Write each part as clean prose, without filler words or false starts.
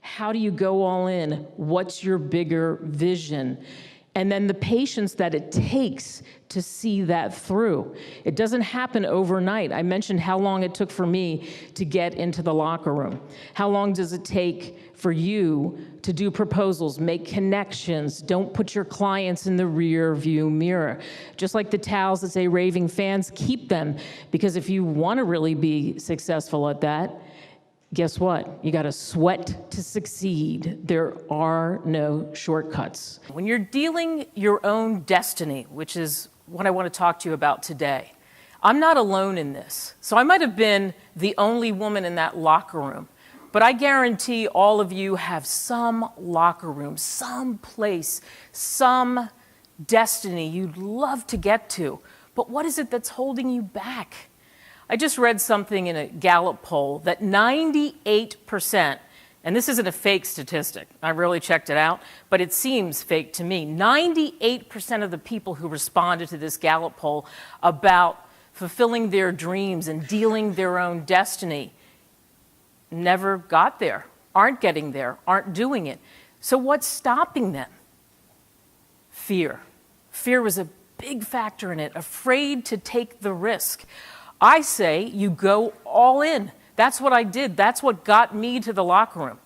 How do you go all in? What's your bigger vision? And then the patience that it takes to see that through. It doesn't happen overnight. I mentioned how long it took for me to get into the locker room. How long does it take for you to do proposals, make connections, don't put your clients in the rear view mirror? Just like the towels that say raving fans, keep them, because if you want to really be successful at that, guess what? You got to sweat to succeed. There are no shortcuts. When you're dealing your own destiny, which is what I want to talk to you about today, I'm not alone in this. So I might have been the only woman in that locker room, but I guarantee all of you have some locker room, some place, some destiny you'd love to get to. But what is it that's holding you back? I just read something in a Gallup poll that 98%, and this isn't a fake statistic, I really checked it out, but it seems fake to me. 98% of the people who responded to this Gallup poll about fulfilling their dreams and dealing their own destiny never got there, aren't getting there, aren't doing it. So what's stopping them? Fear. Fear was a big factor in it, afraid to take the risk. I say you go all in. That's what I did. That's what got me to the locker room.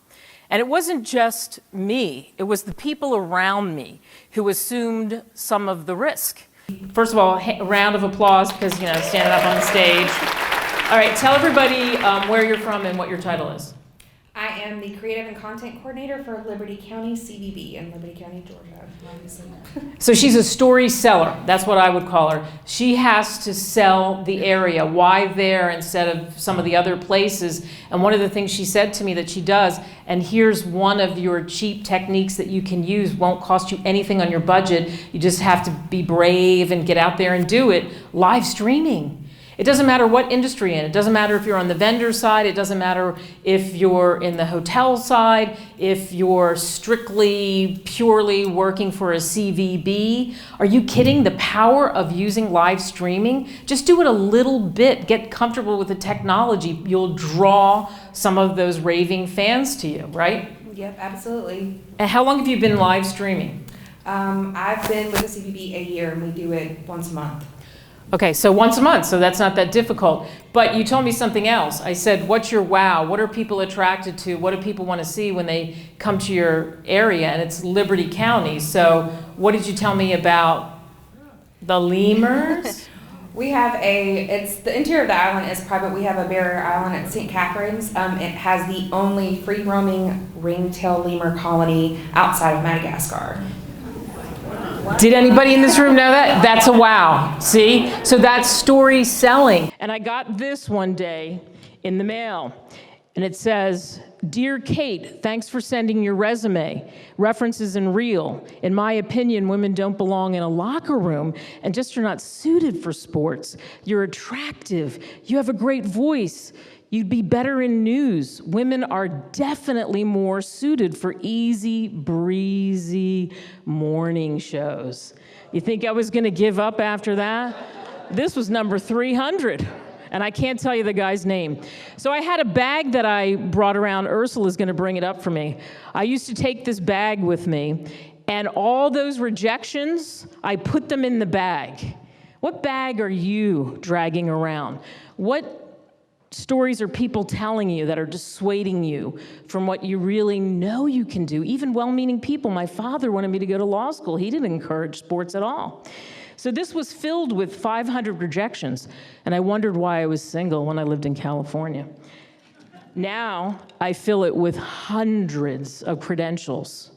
And it wasn't just me. It was the people around me who assumed some of the risk. First of all, a round of applause because, standing up on the stage. All right, tell everybody where you're from and what your title is. I am the Creative and Content Coordinator for Liberty County CVB in Liberty County, Georgia, obviously. So she's a story seller. That's what I would call her. She has to sell the area. Why there instead of some of the other places? And one of the things she said to me that she does, and here's one of your cheap techniques that you can use, won't cost you anything on your budget. You just have to be brave and get out there and do it. Live streaming. It doesn't matter what industry you're in. It doesn't matter if you're on the vendor side. It doesn't matter if you're in the hotel side, if you're strictly, purely working for a CVB. Are you kidding? The power of using live streaming? Just do it a little bit. Get comfortable with the technology. You'll draw some of those raving fans to you, right? Yep, absolutely. And how long have you been live streaming? I've been with the CVB a year, and we do it once a month. Okay, so once a month, so that's not that difficult. But you told me something else. I said, what's your wow? What are people attracted to? What do people want to see when they come to your area? And it's Liberty County. So what did you tell me about the lemurs? We have it's the interior of the island is private. We have a barrier island at St. Catherine's. It has the only free-roaming ringtail lemur colony outside of Madagascar. Did anybody in this room know that? That's a wow. See? So that's story selling. And I got this one day in the mail. And it says, "Dear Kate, thanks for sending your resume. References and real. In my opinion, women don't belong in a locker room and just are not suited for sports. You're attractive. You have a great voice. You'd be better in news. Women are definitely more suited for easy, breezy morning shows." You think I was going to give up after that? This was number 300, and I can't tell you the guy's name. So I had a bag that I brought around. Ursula's going to bring it up for me. I used to take this bag with me, and all those rejections, I put them in the bag. What bag are you dragging around? What stories are people telling you that are dissuading you from what you really know you can do? Even well-meaning people. My father wanted me to go to law school. He didn't encourage sports at all. So this was filled with 500 rejections, and I wondered why I was single when I lived in California. Now I fill it with hundreds of credentials.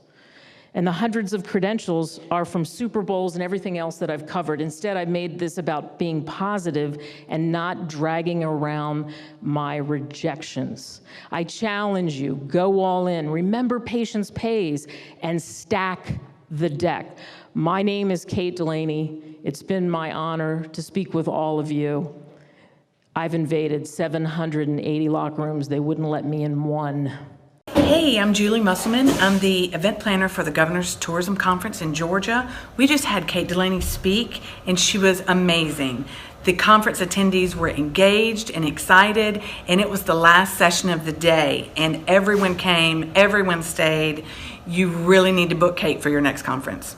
And the hundreds of credentials are from Super Bowls and everything else that I've covered. Instead, I've made this about being positive and not dragging around my rejections. I challenge you, go all in. Remember, patience pays, and stack the deck. My name is Kate Delaney. It's been my honor to speak with all of you. I've invaded 780 locker rooms. They wouldn't let me in one. Hey, I'm Julie Musselman. I'm the event planner for the Governor's Tourism Conference in Georgia. We just had Kate Delaney speak, and she was amazing. The conference attendees were engaged and excited, and it was the last session of the day, and everyone came, everyone stayed. You really need to book Kate for your next conference.